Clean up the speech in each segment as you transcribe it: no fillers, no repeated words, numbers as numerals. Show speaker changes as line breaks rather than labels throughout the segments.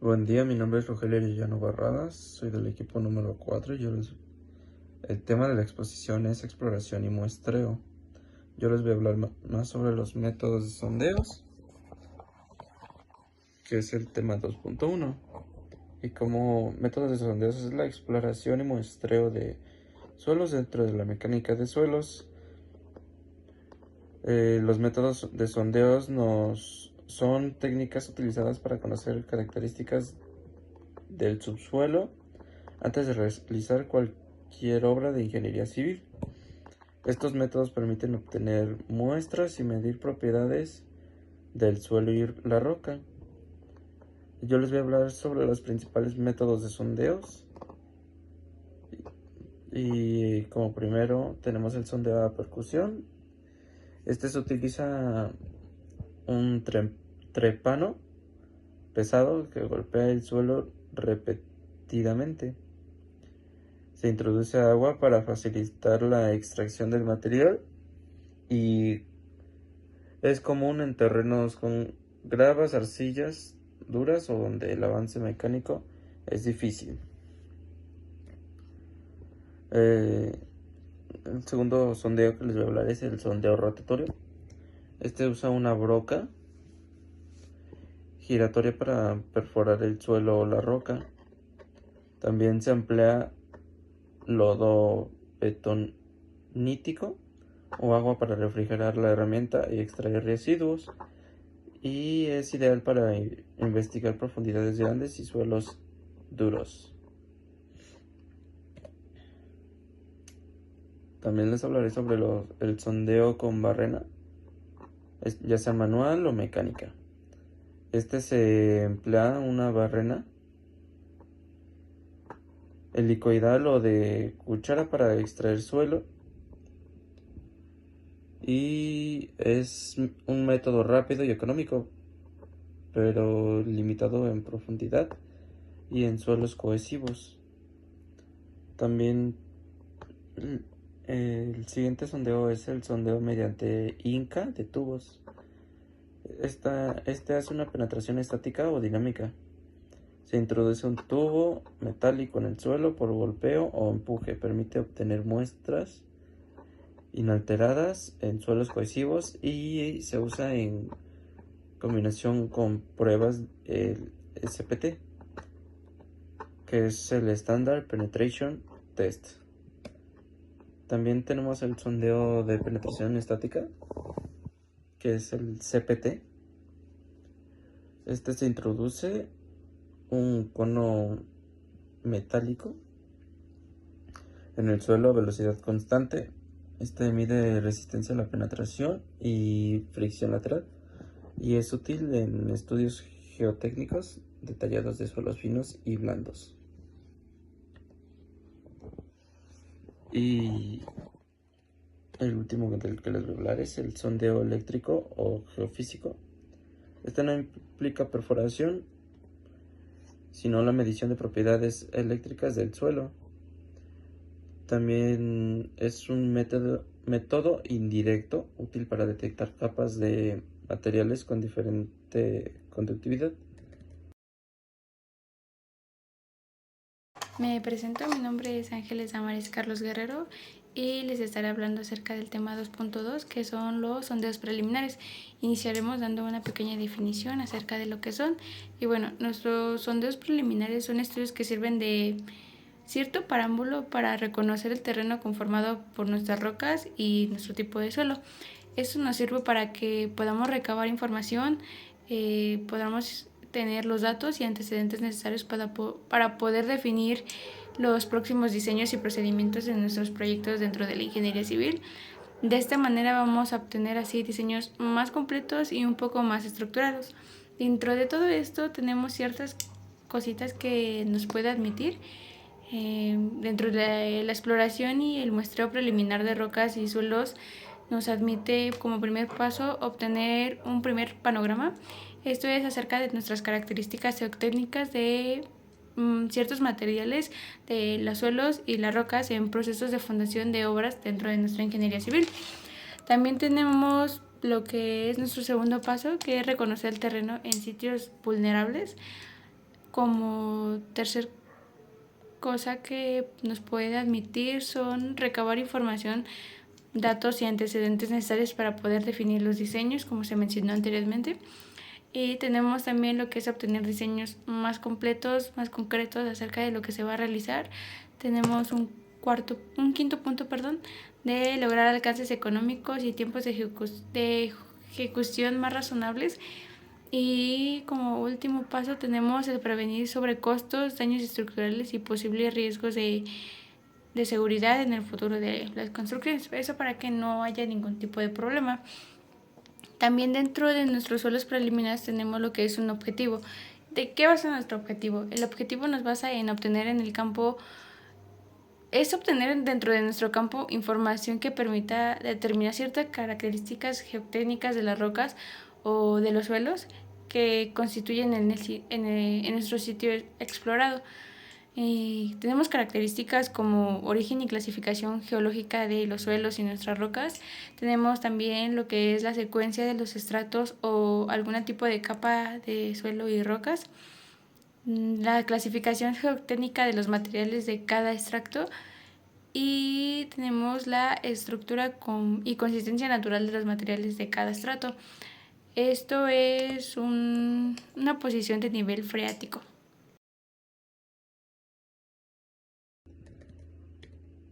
Buen día, mi nombre es Rogelio Arellano Barradas, soy del equipo número 4 y el tema de la exposición es exploración y muestreo. Yo les voy a hablar más sobre los métodos de sondeos, que es el tema 2.1. Y como métodos de sondeos es la exploración y muestreo de suelos dentro de la mecánica de suelos. Los métodos de sondeos son técnicas utilizadas para conocer características del subsuelo antes de realizar cualquier obra de ingeniería civil. Estos métodos permiten obtener muestras y medir propiedades del suelo y la roca. Yo les voy a hablar sobre los principales métodos de sondeos. Y como primero tenemos el sondeo a percusión. Este se utiliza un trepano pesado que golpea el suelo repetidamente. Se introduce agua para facilitar la extracción del material y es común en terrenos con gravas, arcillas duras o donde el avance mecánico es difícil. El segundo sondeo que les voy a hablar es el sondeo rotatorio. Este usa una broca giratoria para perforar el suelo o la roca. También se emplea lodo betonítico o agua para refrigerar la herramienta y extraer residuos. Y es ideal para investigar profundidades grandes y suelos duros. También les hablaré sobre el sondeo con barrena, ya sea manual o mecánica. Se emplea una barrena helicoidal o de cuchara para extraer suelo y es un método rápido y económico, pero limitado en profundidad y en suelos cohesivos. También el siguiente sondeo es el sondeo mediante Inca de tubos. Este hace una penetración estática o dinámica. Se introduce un tubo metálico en el suelo por golpeo o empuje. Permite obtener muestras inalteradas en suelos cohesivos y se usa en combinación con pruebas el SPT, que es el Standard Penetration Test. También tenemos el sondeo de penetración estática, que es el CPT. Se introduce un cono metálico en el suelo a velocidad constante. Mide resistencia a la penetración y fricción lateral y es útil en estudios geotécnicos detallados de suelos finos y blandos. Y el último del que les voy a hablar es el sondeo eléctrico o geofísico. No implica perforación, sino la medición de propiedades eléctricas del suelo. También es un método indirecto útil para detectar capas de materiales con diferente conductividad.
Me presento, mi nombre es Ángeles Damaris Carlos Guerrero y les estaré hablando acerca del tema 2.2, que son los sondeos preliminares. Iniciaremos dando una pequeña definición acerca de lo que son. Y bueno, nuestros sondeos preliminares son estudios que sirven de cierto parámbulo para reconocer el terreno conformado por nuestras rocas y nuestro tipo de suelo. Esto nos sirve para que podamos recabar información, podamos tener los datos y antecedentes necesarios para poder definir los próximos diseños y procedimientos de nuestros proyectos dentro de la ingeniería civil. De esta manera vamos a obtener así diseños más completos y un poco más estructurados. Dentro de todo esto tenemos ciertas cositas que nos puede admitir. Dentro de la exploración y el muestreo preliminar de rocas y suelos nos admite como primer paso obtener un primer panorama. Esto es acerca de nuestras características geotécnicas de ciertos materiales de los suelos y las rocas en procesos de fundación de obras dentro de nuestra ingeniería civil. También tenemos lo que es nuestro segundo paso, que es reconocer el terreno en sitios vulnerables. Como tercer cosa que nos puede admitir son recabar información, datos y antecedentes necesarios para poder definir los diseños, como se mencionó anteriormente. Y tenemos también lo que es obtener diseños más completos, más concretos acerca de lo que se va a realizar. Tenemos un quinto punto, de lograr alcances económicos y tiempos de ejecución más razonables. Y como último paso tenemos el prevenir sobrecostos, daños estructurales y posibles riesgos de seguridad en el futuro de las construcciones. Eso para que no haya ningún tipo de problema. También dentro de nuestros suelos preliminares tenemos lo que es un objetivo. ¿De qué va a ser nuestro objetivo? El objetivo nos basa en obtener en el campo, es obtener dentro de nuestro campo información que permita determinar ciertas características geotécnicas de las rocas o de los suelos que constituyen en nuestro sitio explorado. Tenemos características como origen y clasificación geológica de los suelos y nuestras rocas. Tenemos también lo que es la secuencia de los estratos o algún tipo de capa de suelo y rocas. La clasificación geotécnica de los materiales de cada extracto. Y tenemos la estructura y consistencia natural de los materiales de cada estrato. Esto es una posición de nivel freático.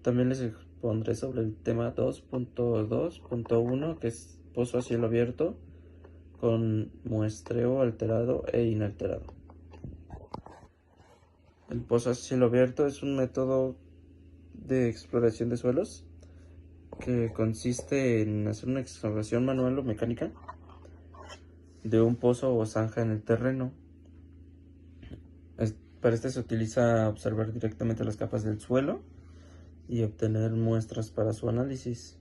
También les expondré sobre el tema 2.2.1, que es pozo a cielo abierto con muestreo alterado e inalterado. El pozo a cielo abierto es un método de exploración de suelos que consiste en hacer una excavación manual o mecánica de un pozo o zanja en el terreno. Para este se utiliza observar directamente las capas del suelo y obtener muestras para su análisis.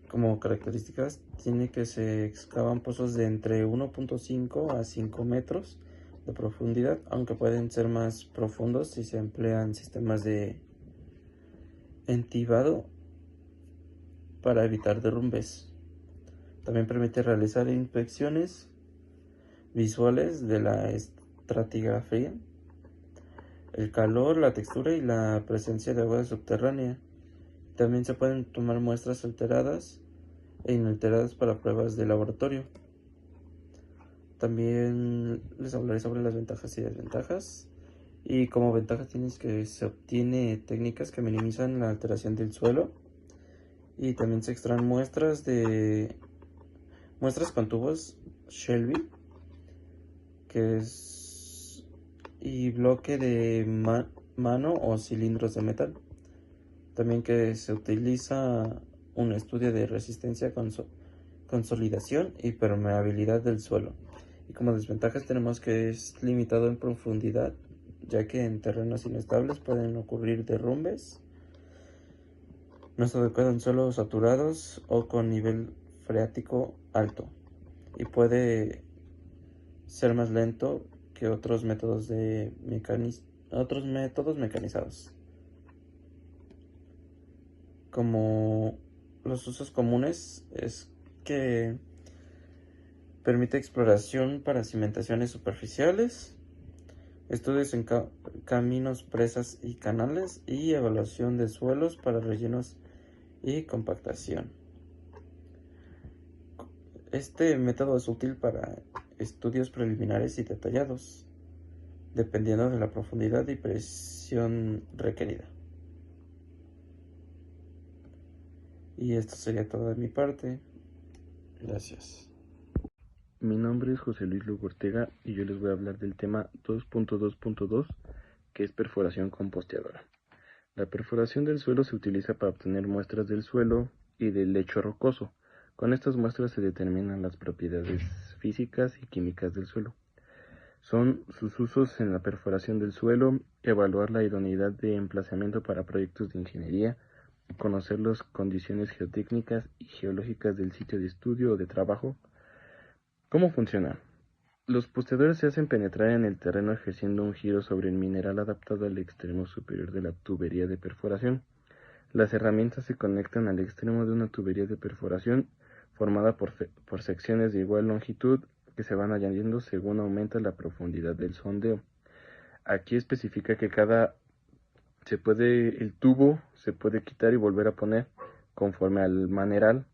Como características tiene que se excavan pozos de entre 1.5 a 5 metros de profundidad, aunque pueden ser más profundos si se emplean sistemas de entibado para evitar derrumbes. También permite realizar inspecciones visuales de la estratigrafía, el calor, la textura y la presencia de agua subterránea. También se pueden tomar muestras alteradas e inalteradas para pruebas de laboratorio. También les hablaré sobre las ventajas y desventajas. Y como ventaja tienes que se obtiene técnicas que minimizan la alteración del suelo. Y también se extraen muestras con tubos Shelby, que es y bloque de mano o cilindros de metal. También que se utiliza un estudio de resistencia, consolidación y permeabilidad del suelo. Y como desventajas tenemos que es limitado en profundidad, ya que en terrenos inestables pueden ocurrir derrumbes. No es adecuado en suelos saturados o con nivel freático alto. Y puede ser más lento que otros métodos mecanizados. Como los usos comunes es que permite exploración para cimentaciones superficiales, estudios en caminos, presas y canales y evaluación de suelos para rellenos y compactación. Este método es útil para estudios preliminares y detallados, dependiendo de la profundidad y presión requerida. Y esto sería todo de mi parte. Gracias.
Mi nombre es José Luis Lugo Ortega y yo les voy a hablar del tema 2.2.2, que es perforación composteadora. La perforación del suelo se utiliza para obtener muestras del suelo y del lecho rocoso. Con estas muestras se determinan las propiedades físicas y químicas del suelo. Son sus usos en la perforación del suelo, evaluar la idoneidad de emplazamiento para proyectos de ingeniería, conocer las condiciones geotécnicas y geológicas del sitio de estudio o de trabajo. ¿Cómo funciona? Los posteadores se hacen penetrar en el terreno ejerciendo un giro sobre el mineral adaptado al extremo superior de la tubería de perforación. Las herramientas se conectan al extremo de una tubería de perforación formada por secciones de igual longitud que se van añadiendo según aumenta la profundidad del sondeo. Aquí especifica que el tubo se puede quitar y volver a poner conforme al maneral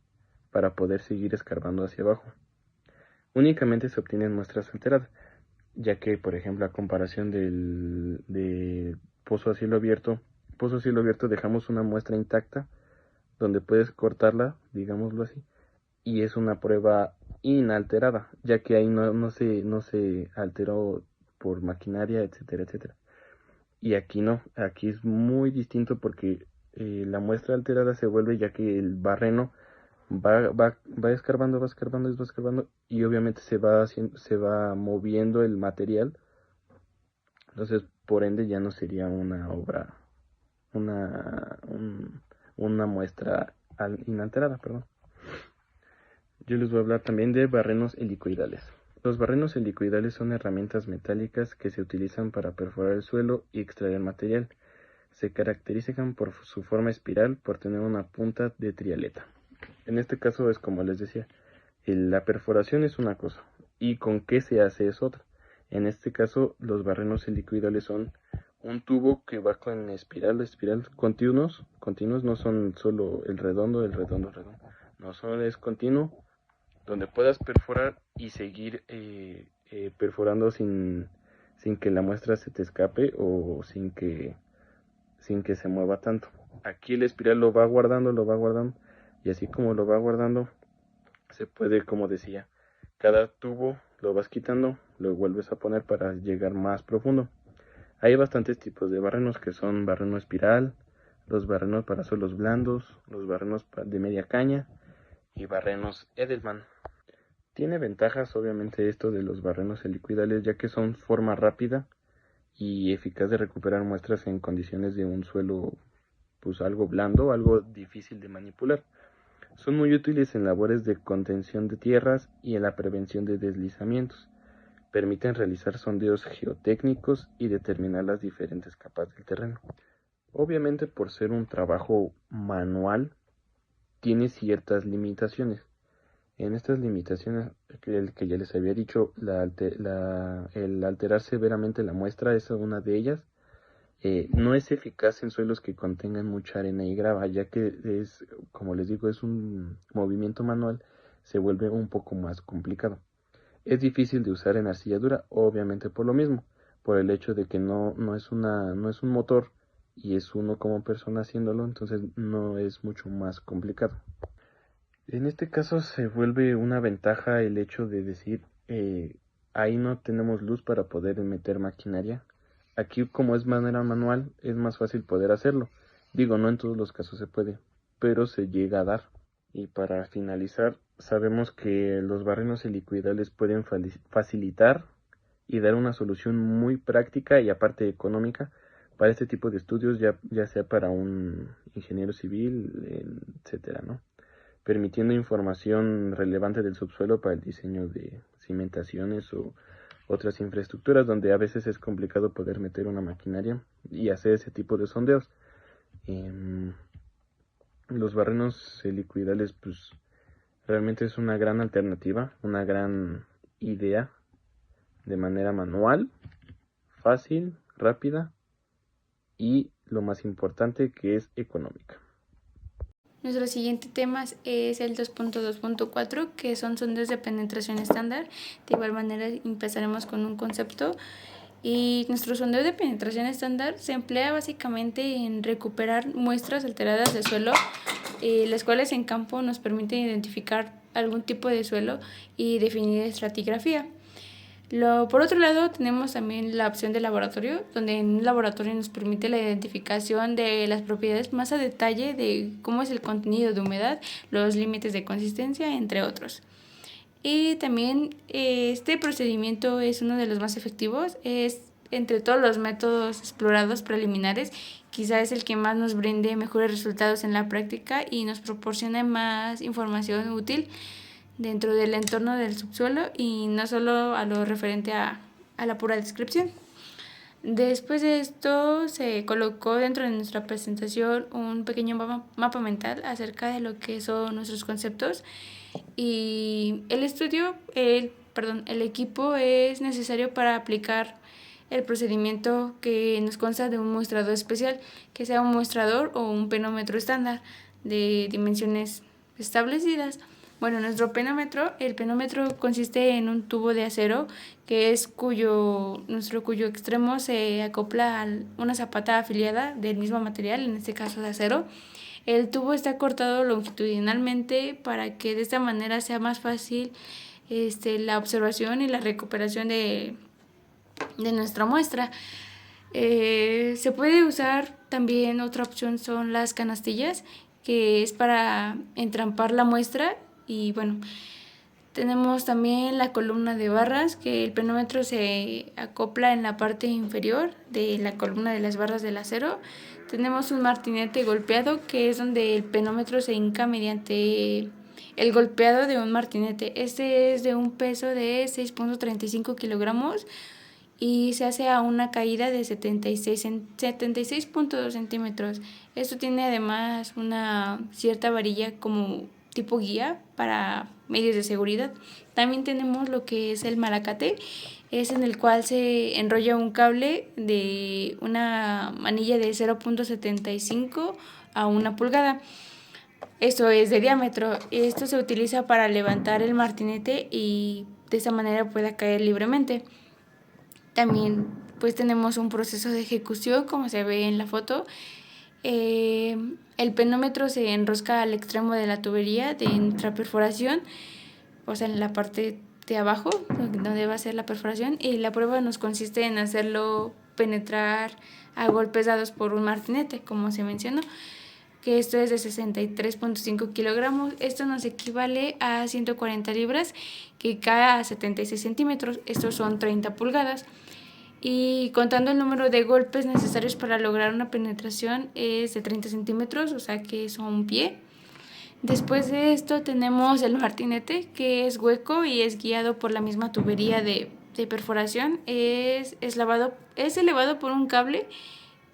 para poder seguir escarbando hacia abajo. Únicamente se obtienen muestras alteradas, ya que, por ejemplo, a comparación de pozo a cielo abierto dejamos una muestra intacta donde puedes cortarla, digámoslo así, y es una prueba inalterada, ya que ahí no se alteró por maquinaria, etcétera, etcétera. Y aquí no, aquí es muy distinto porque la muestra alterada se vuelve ya que el barreno va escarbando, y obviamente se va moviendo el material. Entonces, por ende, ya no sería una obra, una muestra inalterada, perdón. Yo les voy a hablar también de barrenos helicoidales. Los barrenos helicoidales son herramientas metálicas que se utilizan para perforar el suelo y extraer material. Se caracterizan por su forma espiral, por tener una punta de trialeta. En este caso es como les decía, la perforación es una cosa y con qué se hace es otra. En este caso los barrenos helicoidales son un tubo que va con espiral continuos, no son solo el redondo, no, solo es continuo, donde puedas perforar y seguir perforando sin que la muestra se te escape o sin que se mueva tanto. Aquí el espiral lo va guardando, y así como lo va guardando, se puede, como decía, cada tubo lo vas quitando, lo vuelves a poner para llegar más profundo. Hay bastantes tipos de barrenos que son barreno espiral, los barrenos para suelos blandos, los barrenos de media caña y barrenos Edelman. Tiene ventajas obviamente esto de los barrenos helicoidales, ya que son forma rápida y eficaz de recuperar muestras en condiciones de un suelo pues algo blando, algo difícil de manipular. Son muy útiles en labores de contención de tierras y en la prevención de deslizamientos. Permiten realizar sondeos geotécnicos y determinar las diferentes capas del terreno. Obviamente, por ser un trabajo manual, tiene ciertas limitaciones. En estas limitaciones, el que ya les había dicho, el alterar severamente la muestra es una de ellas. No es eficaz en suelos que contengan mucha arena y grava, ya que es, como les digo, es un movimiento manual, se vuelve un poco más complicado. Es difícil de usar en arcilla dura, obviamente por lo mismo, por el hecho de que no es un motor y es uno como persona haciéndolo, entonces no es mucho más complicado. En este caso se vuelve una ventaja el hecho de decir, ahí no tenemos luz para poder meter maquinaria. Aquí como es manera manual, es más fácil poder hacerlo. Digo, no en todos los casos se puede, pero se llega a dar. Y para finalizar, sabemos que los barrenos helicoidales pueden facilitar y dar una solución muy práctica y aparte económica para este tipo de estudios, ya sea para un ingeniero civil, etcétera, ¿no? Permitiendo información relevante del subsuelo para el diseño de cimentaciones o otras infraestructuras donde a veces es complicado poder meter una maquinaria y hacer ese tipo de sondeos. Los barrenos helicoidales pues realmente es una gran alternativa, una gran idea de manera manual, fácil, rápida y lo más importante que es económica.
Nuestro siguiente tema es el 2.2.4, que son sondeos de penetración estándar. De igual manera empezaremos con un concepto. Y nuestro sondeo de penetración estándar se emplea básicamente en recuperar muestras alteradas de suelo, las cuales en campo nos permiten identificar algún tipo de suelo y definir estratigrafía. Por otro lado, tenemos también la opción de laboratorio, donde en un laboratorio nos permite la identificación de las propiedades más a detalle de cómo es el contenido de humedad, los límites de consistencia, entre otros. Y también este procedimiento es uno de los más efectivos, es entre todos los métodos explorados preliminares, quizá es el que más nos brinde mejores resultados en la práctica y nos proporciona más información útil dentro del entorno del subsuelo y no solo a lo referente a la pura descripción. Después de esto se colocó dentro de nuestra presentación un pequeño mapa mental acerca de lo que son nuestros conceptos, y el estudio el equipo es necesario para aplicar el procedimiento que nos consta de un muestrador especial, que sea un muestrador o un penómetro estándar de dimensiones establecidas. Bueno, el penómetro consiste en un tubo de acero que es cuyo extremo se acopla a una zapata afiliada del mismo material, en este caso de acero. El tubo está cortado longitudinalmente para que de esta manera sea más fácil la observación y la recuperación de nuestra muestra. Se puede usar también, otra opción son las canastillas, que es para entrampar la muestra. Y bueno, tenemos también la columna de barras, que el penómetro se acopla en la parte inferior de la columna de las barras del acero. Tenemos un martinete golpeado, que es donde el penómetro se hinca mediante el golpeado de un martinete. Este es de un peso de 6.35 kilogramos y se hace a una caída de 76.2 centímetros. Esto tiene además una cierta varilla como tipo guía para medios de seguridad. También tenemos lo que es el malacate, es en el cual se enrolla un cable de una manilla de 0.75 a 1 pulgada. Esto es de diámetro. Esto se utiliza para levantar el martinete y de esa manera pueda caer libremente. También pues tenemos un proceso de ejecución, como se ve en la foto. El penómetro se enrosca al extremo de la tubería de intraperforación, o sea, en la parte de abajo, donde va a ser la perforación, y la prueba nos consiste en hacerlo penetrar a golpes dados por un martinete, como se mencionó, que esto es de 63.5 kilogramos. Esto nos equivale a 140 libras, que cae a 76 centímetros. Estos son 30 pulgadas. Y contando el número de golpes necesarios para lograr una penetración es de 30 centímetros, o sea que es un pie. Después de esto tenemos el martinete, que es hueco y es guiado por la misma tubería de perforación. Es elevado por un cable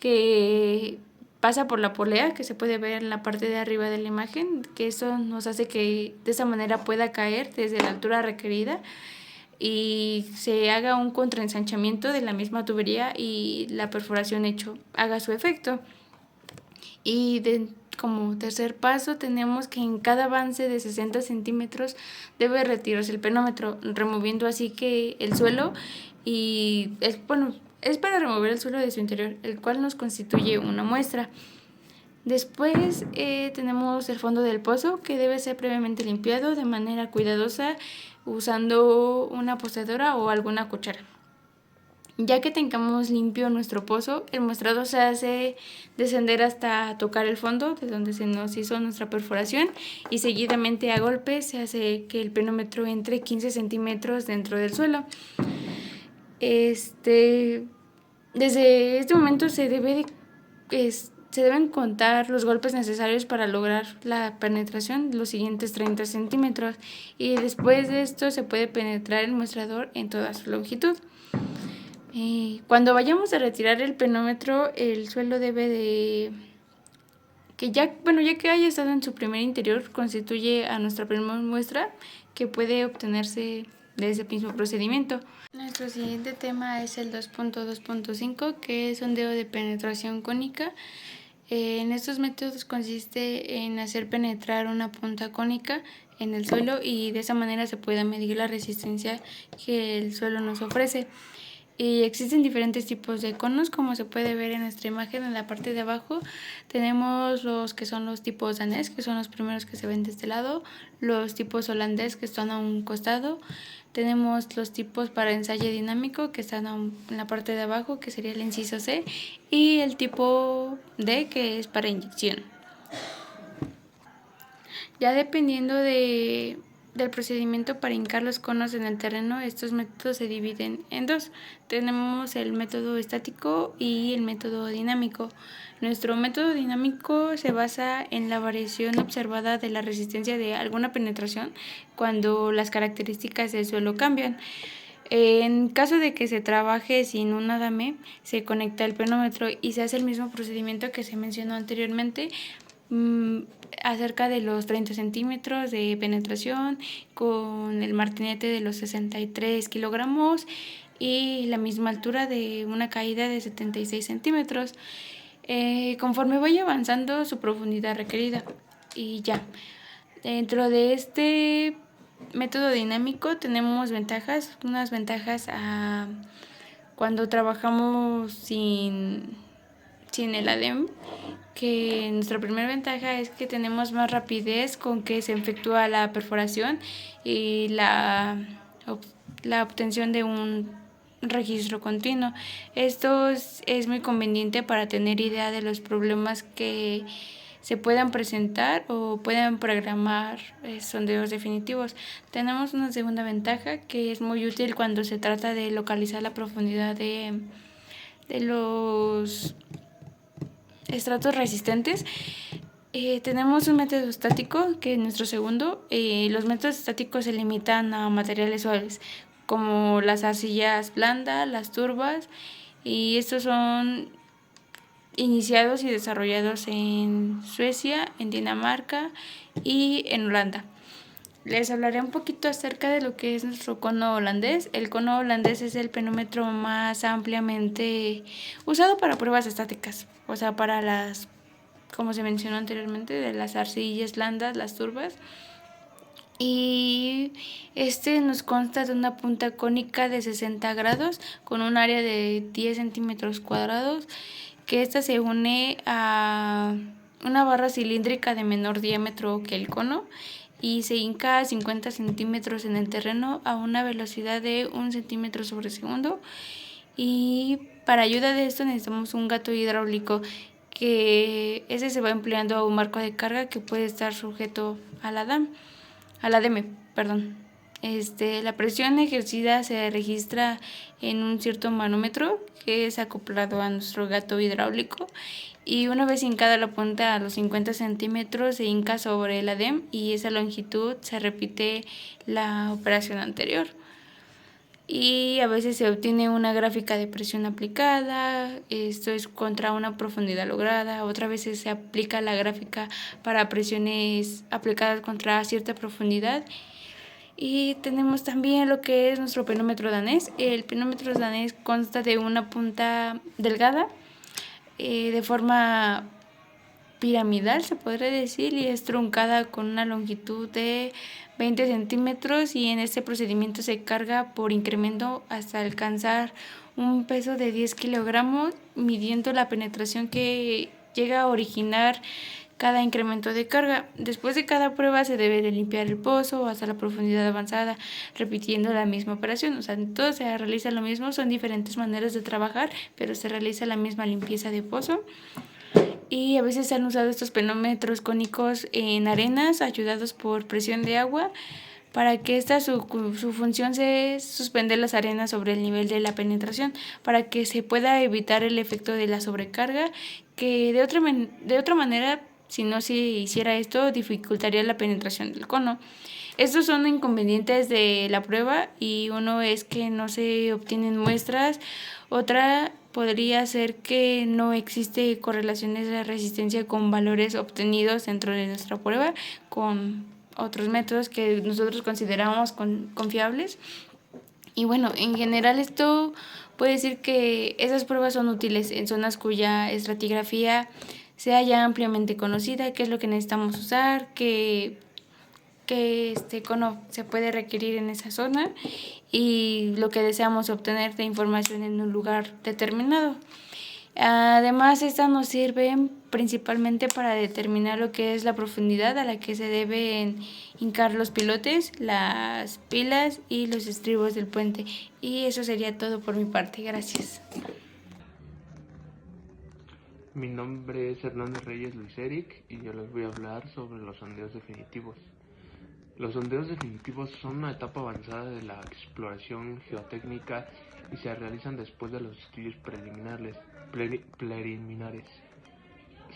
que pasa por la polea, que se puede ver en la parte de arriba de la imagen, que eso nos hace que de esa manera pueda caer desde la altura requerida y se haga un contraensanchamiento de la misma tubería y la perforación haga su efecto. Y como tercer paso tenemos que en cada avance de 60 centímetros debe retirarse el penómetro, removiendo así que el suelo es para remover el suelo de su interior, el cual nos constituye una muestra. Después tenemos el fondo del pozo, que debe ser previamente limpiado de manera cuidadosa usando una poseedora o alguna cuchara. Ya que tengamos limpio nuestro pozo, el muestrado se hace descender hasta tocar el fondo de donde se nos hizo nuestra perforación y seguidamente a golpes se hace que el penómetro entre 15 centímetros dentro del suelo. Desde este momento se deben contar los golpes necesarios para lograr la penetración, los siguientes 30 centímetros, y después de esto se puede penetrar el muestrador en toda su longitud. Cuando vayamos a retirar el penómetro, el suelo debe de ya que haya estado en su primer interior, constituye a nuestra primera muestra, que puede obtenerse de ese mismo procedimiento. Nuestro siguiente tema es el 2.2.5, que es sondeo de penetración cónica. En estos métodos consiste en hacer penetrar una punta cónica en el suelo y de esa manera se puede medir la resistencia que el suelo nos ofrece. Y existen diferentes tipos de conos, como se puede ver en nuestra imagen. En la parte de abajo tenemos los que son los tipos danés, que son los primeros que se ven de este lado, los tipos holandés, que están a un costado. Tenemos los tipos para ensayo dinámico, que están en la parte de abajo, que sería el inciso C, y el tipo D, que es para inyección. Ya dependiendo del procedimiento para hincar los conos en el terreno, estos métodos se dividen en dos. Tenemos el método estático y el método dinámico. Nuestro método dinámico se basa en la variación observada de la resistencia de alguna penetración cuando las características del suelo cambian. En caso de que se trabaje sin un adame, se conecta el penómetro y se hace el mismo procedimiento que se mencionó anteriormente, acerca de los 30 centímetros de penetración, con el martinete de los 63 kilogramos y la misma altura de una caída de 76 centímetros. Conforme vaya avanzando su profundidad requerida. Y ya, dentro de este método dinámico tenemos unas ventajas cuando trabajamos sin el ADEM, que nuestra primera ventaja es que tenemos más rapidez con que se efectúa la perforación y la obtención de un registro continuo. Esto es muy conveniente para tener idea de los problemas que se puedan presentar o puedan programar sondeos definitivos. Tenemos una segunda ventaja que es muy útil cuando se trata de localizar la profundidad de los estratos resistentes. Tenemos un método estático, que es nuestro segundo. Los métodos estáticos se limitan a materiales suaves, como las arcillas blandas, las turbas, y estos son iniciados y desarrollados en Suecia, en Dinamarca y en Holanda. Les hablaré un poquito acerca de lo que es nuestro cono holandés. El cono holandés es el penómetro más ampliamente usado para pruebas estáticas, o sea, para las, como se mencionó anteriormente, de las arcillas blandas, las turbas. Y nos consta de una punta cónica de 60 grados con un área de 10 centímetros cuadrados, que esta se une a una barra cilíndrica de menor diámetro que el cono y se hinca a 50 centímetros en el terreno a una velocidad de 1 centímetro sobre segundo. Y para ayuda de esto necesitamos un gato hidráulico, que ese se va empleando a un marco de carga que puede estar sujeto a la ADEME, perdón. La presión ejercida se registra en un cierto manómetro que es acoplado a nuestro gato hidráulico, y una vez hincada la punta a los 50 centímetros se hinca sobre el ADEM y esa longitud se repite la operación anterior. Y a veces se obtiene una gráfica de presión aplicada, esto es contra una profundidad lograda, otras veces se aplica la gráfica para presiones aplicadas contra cierta profundidad. Y tenemos también lo que es nuestro penómetro danés. El penómetro danés consta de una punta delgada, de forma piramidal se podría decir, y es truncada con una longitud de 20 centímetros, y en este procedimiento se carga por incremento hasta alcanzar un peso de 10 kilogramos, midiendo la penetración que llega a originar cada incremento de carga. Después de cada prueba se debe de limpiar el pozo hasta la profundidad avanzada, repitiendo la misma operación. O sea, todo se realiza lo mismo, son diferentes maneras de trabajar, pero se realiza la misma limpieza de pozo. Y a veces se han usado estos penómetros cónicos en arenas ayudados por presión de agua, para que su función sea suspender las arenas sobre el nivel de la penetración, para que se pueda evitar el efecto de la sobrecarga, que de otra manera, si no se hiciera esto, dificultaría la penetración del cono. Estos son inconvenientes de la prueba, y uno es que no se obtienen muestras. Otra podría ser que no existe correlaciones de resistencia con valores obtenidos dentro de nuestra prueba con otros métodos que nosotros consideramos confiables. Y bueno, en general esto puede decir que esas pruebas son útiles en zonas cuya estratigrafía sea ya ampliamente conocida, qué es lo que necesitamos usar, qué cono se puede requerir en esa zona y lo que deseamos obtener de información en un lugar determinado. Además, estas nos sirven principalmente para determinar lo que es la profundidad a la que se deben hincar los pilotes, las pilas y los estribos del puente. Y eso sería todo por mi parte. Gracias.
Mi nombre es Hernández Reyes Luis Eric y yo les voy a hablar sobre los sondeos definitivos. Los sondeos definitivos son una etapa avanzada de la exploración geotécnica y se realizan después de los estudios preliminares.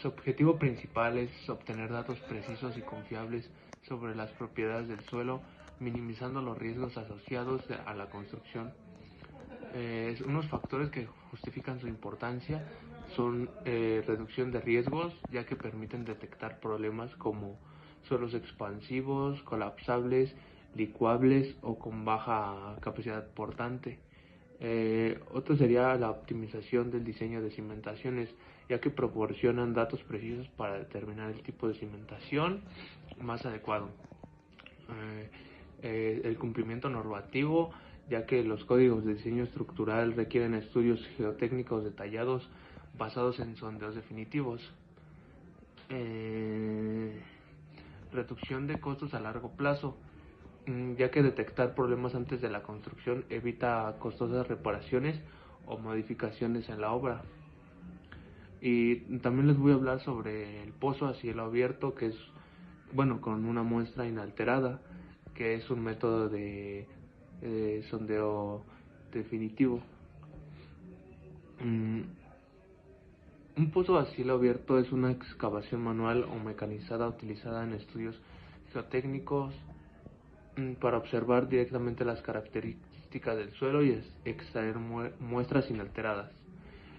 Su objetivo principal es obtener datos precisos y confiables sobre las propiedades del suelo, minimizando los riesgos asociados a la construcción. Unos factores que justifican su importancia son reducción de riesgos, ya que permiten detectar problemas como suelos expansivos, colapsables, licuables o con baja capacidad portante. Otro sería la optimización del diseño de cimentaciones, ya que proporcionan datos precisos para determinar el tipo de cimentación más adecuado. El cumplimiento normativo, ya que los códigos de diseño estructural requieren estudios geotécnicos detallados basados en sondeos definitivos. Reducción de costos a largo plazo, ya que detectar problemas antes de la construcción evita costosas reparaciones o modificaciones en la obra. Y también les voy a hablar sobre el pozo a cielo abierto, que es, bueno, con una muestra inalterada, que es un método de sondeo definitivo. Un pozo a cielo abierto es una excavación manual o mecanizada utilizada en estudios geotécnicos para observar directamente las características del suelo y extraer muestras inalteradas.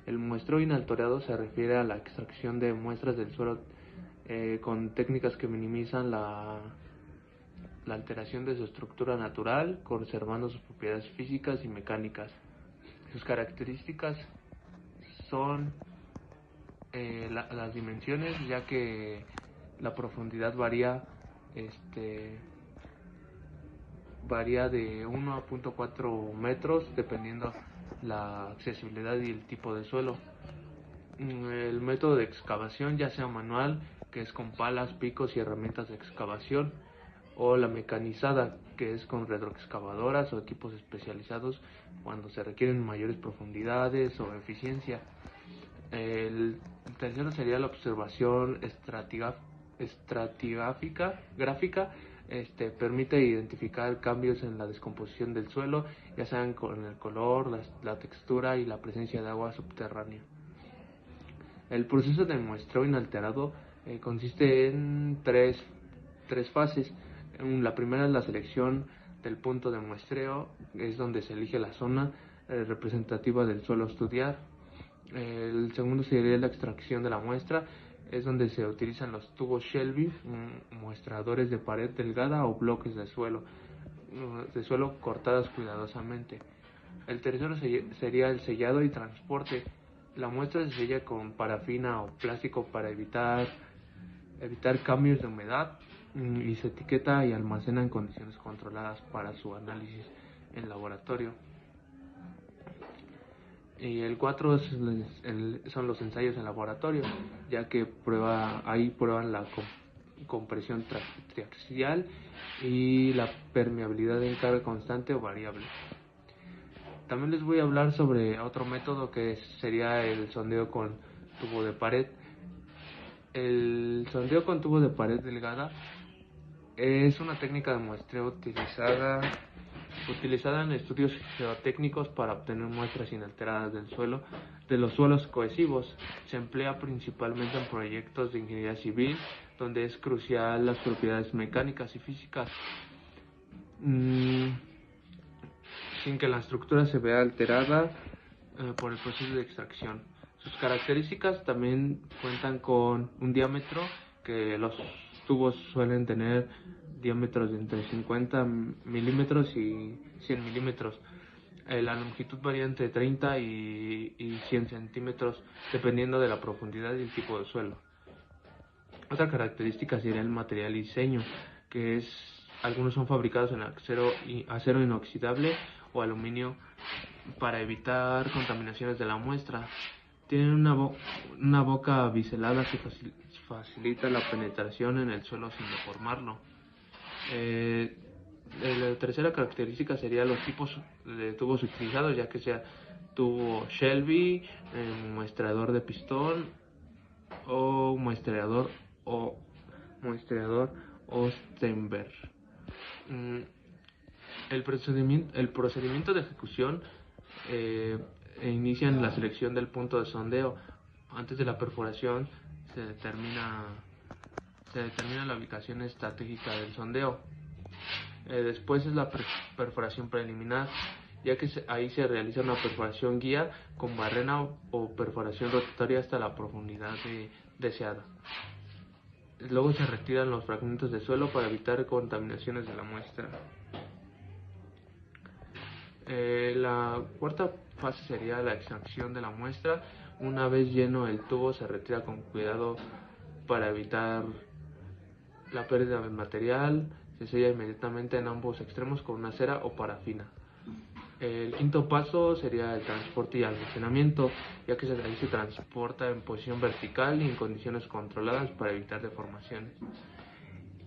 El muestreo inalterado se refiere a la extracción de muestras del suelo con técnicas que minimizan la alteración de su estructura natural, conservando sus propiedades físicas y mecánicas. Sus características son las dimensiones, ya que la profundidad varía de 1 a 0.4 metros dependiendo la accesibilidad y el tipo de suelo. El método de excavación, ya sea manual, que es con palas, picos y herramientas de excavación, o la mecanizada, que es con retroexcavadoras o equipos especializados cuando se requieren mayores profundidades o eficiencia. El tercero sería la observación gráfica. Permite identificar cambios en la descomposición del suelo, ya sean con el color, la textura y la presencia de agua subterránea. El proceso de muestreo inalterado consiste en tres fases. La primera es la selección del punto de muestreo, es donde se elige la zona representativa del suelo a estudiar. El segundo sería la extracción de la muestra, es donde se utilizan los tubos Shelby, muestradores de pared delgada o bloques de suelo cortados cuidadosamente. El tercero sería el sellado y transporte. La muestra se sella con parafina o plástico para evitar cambios de humedad y se etiqueta y almacena en condiciones controladas para su análisis en laboratorio. Y el 4 son los ensayos en laboratorio, ya que ahí prueban la compresión triaxial y la permeabilidad en carga constante o variable. También les voy a hablar sobre otro método que sería el sondeo con tubo de pared. El sondeo con tubo de pared delgada es una técnica de muestreo utilizada en estudios geotécnicos para obtener muestras inalteradas del suelo, de los suelos cohesivos. Se emplea principalmente en proyectos de ingeniería civil, donde es crucial las propiedades mecánicas y físicas, sin que la estructura se vea alterada por el proceso de extracción. Sus características también cuentan con un diámetro, que los tubos suelen tener diámetros de entre 50 milímetros y 100 milímetros. La longitud varía entre 30 y 100 centímetros dependiendo de la profundidad y el tipo de suelo. Otra característica sería el material y diseño, que algunos son fabricados en acero inoxidable o aluminio para evitar contaminaciones de la muestra. Tienen una boca biselada que facilita la penetración en el suelo sin deformarlo. La tercera característica sería los tipos de tubos utilizados, ya que sea tubo Shelby, muestreador de pistón o muestreador Ostenberg. El procedimiento de ejecución inicia en la selección del punto de sondeo. Antes de la perforación se determina la ubicación estratégica del sondeo. Después es la perforación preliminar, ya que ahí se realiza una perforación guía con barrena o perforación rotatoria hasta la profundidad deseada. Luego se retiran los fragmentos de suelo para evitar contaminaciones de la muestra. La cuarta fase sería la extracción de la muestra. Una vez lleno el tubo se retira con cuidado para evitar la pérdida del material. Se sella inmediatamente en ambos extremos con una cera o parafina. El quinto paso sería el transporte y almacenamiento, ya que ahí se transporta en posición vertical y en condiciones controladas para evitar deformaciones.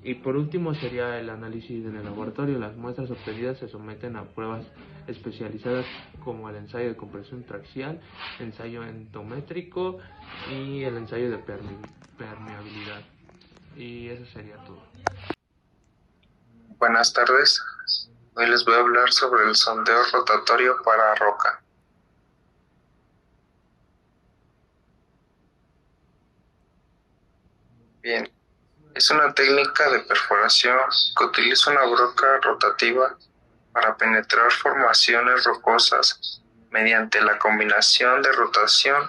Y por último sería el análisis en el laboratorio. Las muestras obtenidas se someten a pruebas especializadas como el ensayo de compresión traxial, ensayo endométrico y el ensayo de permeabilidad. Y eso sería todo.
Buenas tardes. Hoy les voy a hablar sobre el sondeo rotatorio para roca. Bien, es una técnica de perforación que utiliza una broca rotativa para penetrar formaciones rocosas mediante la combinación de rotación,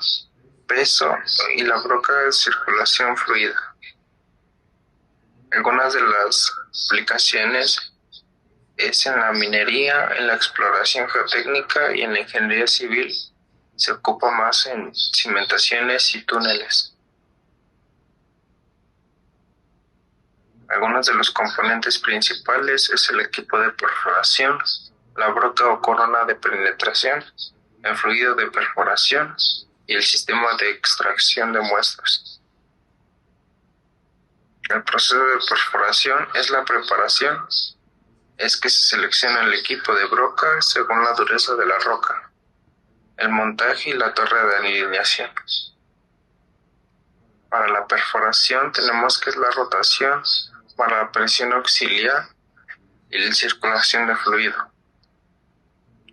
peso y la broca de circulación fluida. Algunas de las aplicaciones es en la minería, en la exploración geotécnica y en la ingeniería civil. Se ocupa más en cimentaciones y túneles. Algunos de los componentes principales es el equipo de perforación, la broca o corona de penetración, el fluido de perforación y el sistema de extracción de muestras. El proceso de perforación es la preparación. Es que se selecciona el equipo de broca según la dureza de la roca, el montaje y la torre de alineación. Para la perforación tenemos que es la rotación, para la presión auxiliar y la circulación de fluido,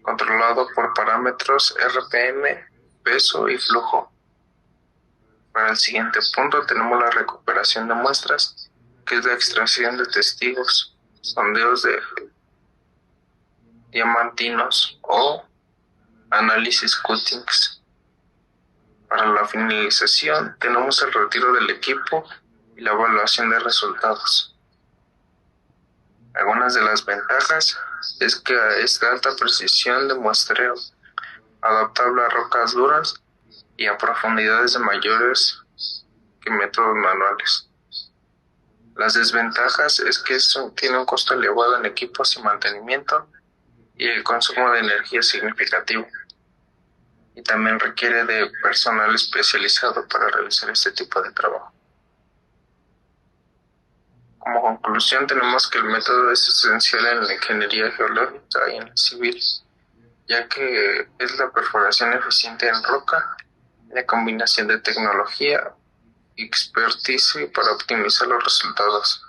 controlado por parámetros RPM, peso y flujo. Para el siguiente punto tenemos la recuperación de muestras, que es la extracción de testigos, sondeos de diamantinos o análisis cuttings. Para la finalización tenemos el retiro del equipo y la evaluación de resultados. Algunas de las ventajas es que es de alta precisión de muestreo, adaptable a rocas duras y a profundidades mayores que métodos manuales. Las desventajas es que tiene un costo elevado en equipos y mantenimiento y el consumo de energía es significativo. Y también requiere de personal especializado para realizar este tipo de trabajo. Como conclusión tenemos que el método es esencial en la ingeniería geológica y en la civil, ya que es la perforación eficiente en roca, la combinación de tecnología y expertise para optimizar los resultados.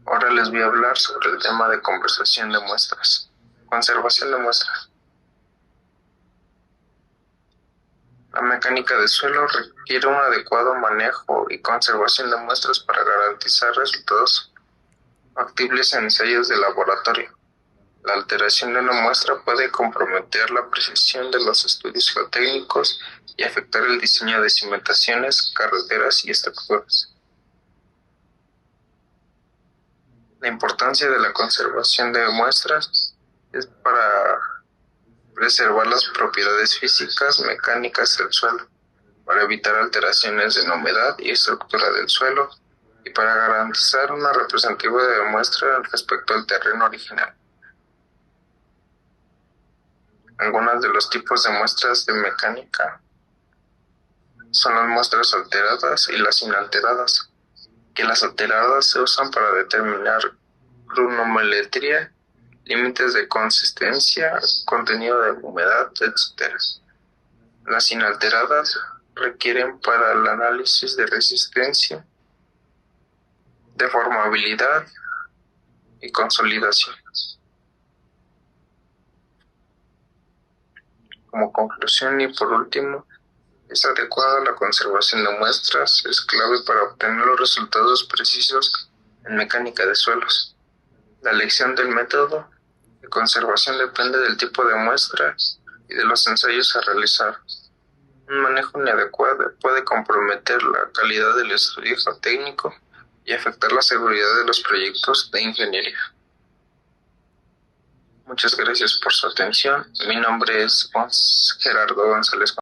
Ahora les voy a hablar sobre el tema de conservación de muestras. Conservación de muestras. La mecánica de suelo requiere un adecuado manejo y conservación de muestras para garantizar resultados factibles en ensayos de laboratorio. La alteración de una muestra puede comprometer la precisión de los estudios geotécnicos y afectar el diseño de cimentaciones, carreteras y estructuras. La importancia de la conservación de muestras es para preservar las propiedades físicas, mecánicas del suelo, para evitar alteraciones en humedad y estructura del suelo y para garantizar una representativa de muestra respecto al terreno original. Algunos de los tipos de muestras de mecánica son las muestras alteradas y las inalteradas, que las alteradas se usan para determinar granulometría, límites de consistencia, contenido de humedad, etc. Las inalteradas requieren para el análisis de resistencia, deformabilidad y consolidación. Como conclusión y por último, es adecuada la conservación de muestras, es clave para obtener los resultados precisos en mecánica de suelos. La elección del método de conservación depende del tipo de muestra y de los ensayos a realizar. Un manejo inadecuado puede comprometer la calidad del estudio geotécnico y afectar la seguridad de los proyectos de ingeniería. Muchas gracias por su atención. Mi nombre es Gerardo González.